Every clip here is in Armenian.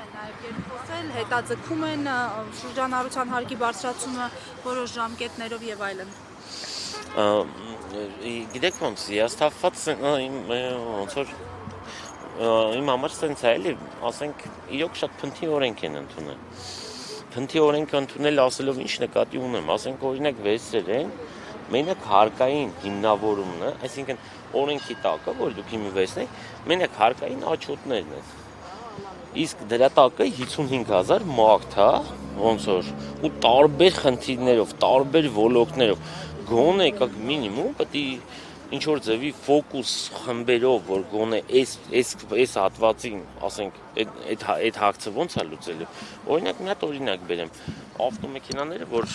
Նաև երկխոսել, հետաձգում են շրջանառության հարկի բարձրացումը որոշ ժամկետներով եւ այլն։ Գիտեք ոնց, հիասթափված ոնց որ իմ համար սենց է էլի, ասենք իրոք շատ փնթի օրենք են ընդունել։ Փնթի օրենք ընդունել ասելով ինչ նկատի ունեմ, ասենք օրինակ վերցրել են մենակ հարկային հիմնավորումն է, այսինքն օրենքի տակը, որ դուք հիմնվեցնեք, մենակ հարկային աչոտներն են։ Իսկ դրա տակը 55,000 մակտ է, ոնց որ, ու տարբեր խնդիրներով, տարբեր ոլորտներով, գոնե եկակ մինիմում պետք է ինչ որ ձևի ֆոկուս խմբերով, որ գոնե այս հատվածին, ասենք, այդ հագցը ոնց է լուծելու։ Օրինակ մի հատ օրինակ բերեմ, ավտոմեքենաները, որ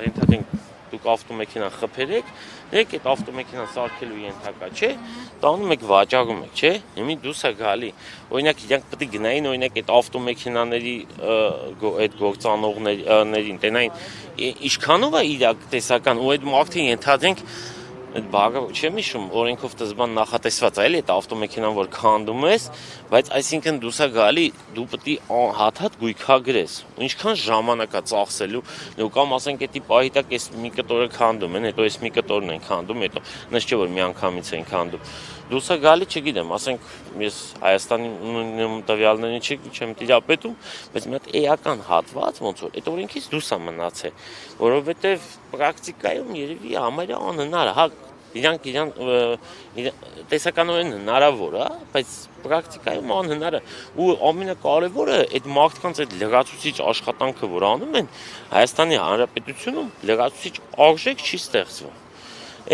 ենթադրենք դուք ավտոմեքենան խփերեք, եք այդ ավտոմեքենան սարքելու ենթակա, չէ, տանում եք վաճառում եք, չէ, հիմա դուրս է գալի։ Օրինակ իրանք պետք է գնային օրինակ այդ ավտոմեքենաների այդ գործանողներին, տենային ինչքանով է իրակ տեսական ու այդ մարդը ենթադրենք այդ բաղը չեմ հիշում, օրենքով դզբան նախատեսված է, էլի այդ ավտոմեքենան, որ քանդում ես, բայց այսինքն դուրս է գալի, դու պետք է հատ-հատ գույքագրես, ինչքան ժամանակ է ծախսելու, կամ ասենք էդի պահի տակ այս մի կտորը քանդում են, հետո այս մի կտորն են քանդում, հետո նշ չէ որ միանգամից են քանդում։ Դուրս է գալի, չգիտեմ, ասենք ես Հայաստանի տվյալներին չեմ տիրապետում, բայց մի հատ էական հատված ոնց որ այդ օրենքից դուրս է մնացել, որովհետև պրակտիկայում երևի համարյա անհնար է, հա իրանք տեսականորեն հնարավոր է, բայց պրակտիկայում անհնար է ու ամենակարևորը այդ մարդկանց այդ լրացուցիչ աշխատանքը, որ անում են Հայաստանի Հանրապետությունում լրացուցիչ արժեք չի ստեղծվում։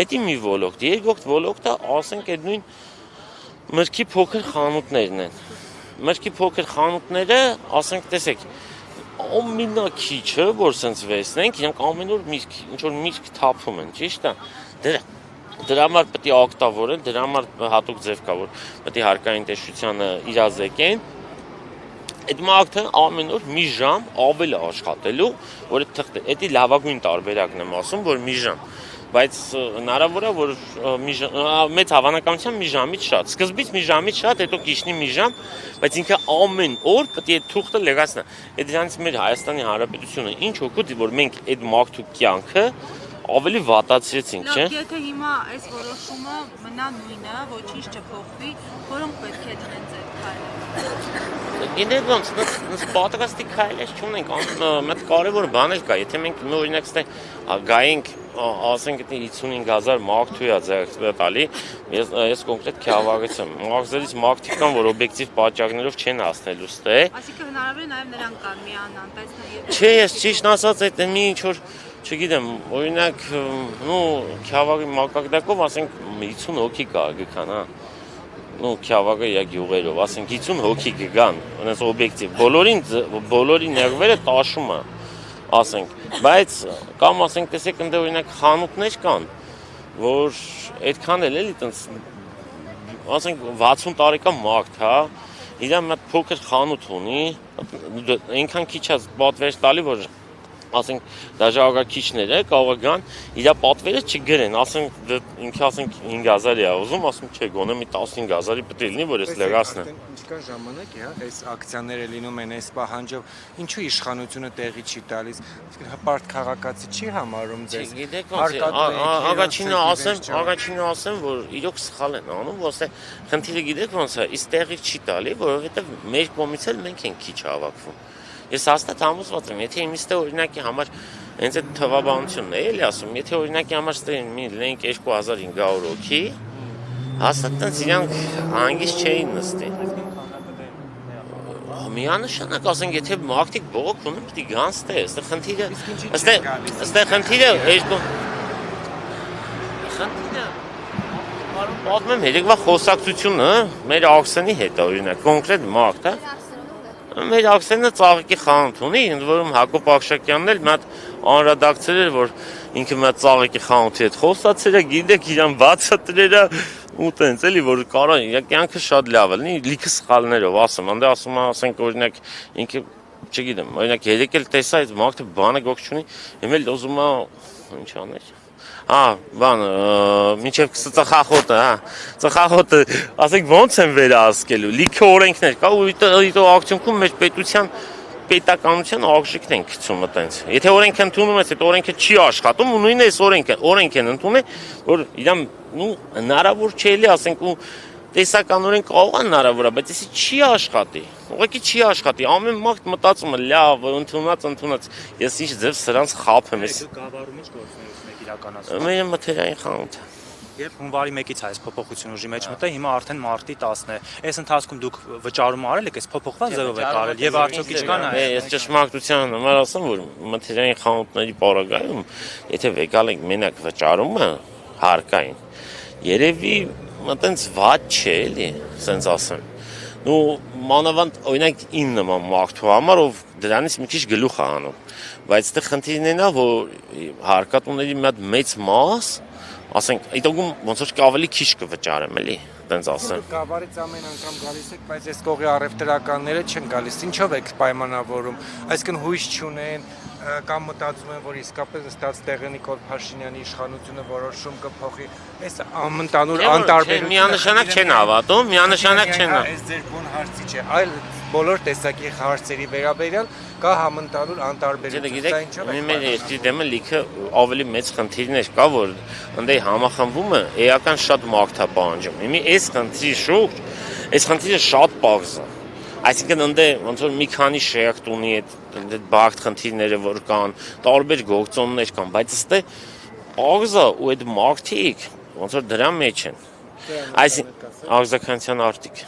Էդի մի ոլորտ, երկրորդ ոլորտը, ասենք այդ նույն մրգի փոքր խանութներն են։ Մրգի փոքր խանութները, ասենք տեսեք, ամենակիչը, որ սենց վերցնենք, իրանք ամեն օր ինչ որ միրգ թափում են, ճիշտ է։ Դրա համար պետք է օգտավորեն, դրա համար հատուկ ձև կա, որ պետք է հարկային տեսչությանը իրազեկեն։ Այդ մարդը ամեն օր մի ժամ ավել է աշխատելու, որ դա լավագույն տարբերակն եմ ասում, որ մի ժամ, բայց հնարավոր է, որ մեծ հավանականությամբ մի ժամից շատ, սկզբից մի ժամից շատ, հետո կիսնի մի ժամ, բայց ինքը ամեն օր պետք է թուղթը լրացնի։ Այդ դրանից մեր Հայաստանի Հանրապետությունը ինչ օգուտ, որ մենք այդ մարդու կյանքը ավելի վատացրեցինք, չէ՞։ Եթե հիմա այս որոշումը մնա նույնը, ոչինչ չփոխվի, որոնք պետք է դնեն ձեր քայլը։ Գիտեք ոնց, պատրաստի քայլեր չունենք, մեծ կարևոր բան էլ կա, եթե մենք օրինակ գայինք, ասենք 55,000 մաղթույա ձեռք տալի, ես կոնկրետ քյավառեցեմ, մաղձերից մաղթիկ կան, որ օբյեկտիվ պատճառներով չեն հասնելու ստե։ Այսինքն հնարավոր է նաև նրանք կան միանան, բայց նաև Չէ, ես ճիշտ ասած այդ մի ինչ որ չգիտեմ, օրինակ, քյավառի մակարդակով, ասենք 50 հոգի կա գքան, հա։ Քյավառը յա գյուղերով, ասենք 50 հոգի կգան, այնպես օբյեկտիվ, բոլորի ներվերը տաշում է, ասենք, բայց կամ ասենք տեսեք ընդ օրինակ խանութներ կան, որ այդքան էլ էլի տենց, ասենք 60 տարեկան մարդ, հա, իրա մի հատ փոքր խանութ ունի, այնքան քիչ է պատվեր տալի, որ ասենք դաժանագարքիչները կարող գան իրա պատվերը չգրեն, ասենք ինքը ասենք 5,000 է ուզում, ասում չէ, գոնե մի 15,000-ի պետք է լինի, որ ես լրացնեմ։ Ինչքան ժամանակ է, հա, այս ակցիաները լինում են այս պահանջով, ինչու իշխանությունը տեղի չի տալիս, հպարտ քաղաքացի չի համարում ձեզ։ Գիտեք ոնց, առաջինը ասեմ, որ իրոք սխալ են անում, ոսե խնդիրը գիտեք ոնց է, իսկ տեղի չի տալի, որովհետև մեր կողմից էլ մենք ենք քիչ հավաքվում։ Ես հաստատ համոզված եմ, եթե իմիստը օրինակի համար հենց այդ թվաբանությունն է, էլի ասում, եթե օրինակի համար ստեն լինենք 2500 հոգի, հաստատ տենց իրանք հանգիստ չէին նստի։ Միանշանակ ասենք, եթե մարդիկ բողոք ունեն, պետք է գան ստե, այստեղ խնդիրը պատմում եմ երեկվա խոսակցությունը մեր Աքսենի հետ է օրինակ, կոնկրետ մարդ է։ Մեր Աքսենը ծաղիկի խանութ ունի, ընդ որում Հակոբ Ակշակյանն էլ մի հատ անհրադակցել էր, որ ինքը մի հատ ծաղիկի խանութի հետ խոսացել է, գիտեք իրան բացատրելա ու տենց էլի, որ կարա իր կյանքը շատ լավ է, լիքը սխալներով ասում, անդե ասում ասենք օրինակ ինքը չգիտեմ, օրինակ երեք էլ տեսա այդ մարդը բանը գոք չունի, հիմա էլ ուզում է ինչ աներ։ Հա, բան, մինչև ծխախոտը, հա, ծխախոտը, ասենք ոնց են վերահսկելու, լիքը օրենքներ կա ու դիտո ակցիոնքում մեր պետականության արժիքն են գցում այտենց։ Եթե օրենքը ընդունում ես, այդ օրենքը չի աշխատում ու նույնն է այս օրենք են ընդունել, որ իրան հնարավոր չէ էլի, ասենք ու տեսականորեն կարող է հնարավոր է, բայց էսի չի աշխատի։ Ուղղակի չի աշխատի։ Ամեն մարդ մտածում է լավ, ընդունած։ Ես ինչ ձև սրանց խափեմ ես։ Գավառում ինչ գործունեություն եք իրականացնում։ Մեր մթերային խանութ։ Երբ հունվարի 1-ից այս փոփոխությունը ուժի մեջ մտա, հիմա արդեն մարտի 10-ն է։ Այս ընթացքում դուք վճարում արել եք, այս փոփոխված ձևով եք արել եւ արդյոք ինչքան է։ Ես ճշմարտության համար ասեմ, որ մթերային խանութների պարագայում, եթե վեկալ ենք մենակ վճարումը հարկային, երևի այտենց վատ չէ էլի, ասենց ասեմ։ Ու մանավանդ օրինակ իմ նման մարդու համար, ով դրանից մի քիչ գլուխ է հանում, բայց դե խնդիրն է, որ հարկատուների մի հատ մեծ մաս, ասենք, այդօգում ոնց որ ավելի քիչ կվճարեմ, էլի, այտենց ասեմ։ Գավառից ամեն անգամ գալիս եք, բայց այս կողի առևտրականները չեն գալիս։ Ինչով եք պայմանավորում։ Այսինքն հույս չունեն, կամ մտածում են, որ իսկապես ըստ Տեղենիկոլ Փաշինյանի իշխանությունը որոշում կփոխի։ Այս ամենտանուր անտարբերությունը միանշանակ չեն հավատում, միանշանակ չեն։ Այս ձեր բուն հարցի չէ, այլ բոլոր տեսակի հարցերի վերաբերյալ կա համընդհանուր անտարբերություն։ Մեր երկրի դեմը լիքը ավելի մեծ խնդիրներ կա, որ ընդ համախմբումը էական շատ մարդ է պահանջում։ Հիմա այս խնդրի շուրջ, այս խնդիրը շատ պարզ է։ Այսինքն ընդ ոնց որ մի քանի շեյք տունի այդ բարդ խնդիրները որ կան, տարբեր գործոններ կան, բայց ըստե պարզ է ու այդ մարդիկ ոնց որ դրա մեջ են։ Այսինքն արձագանքյան արտիք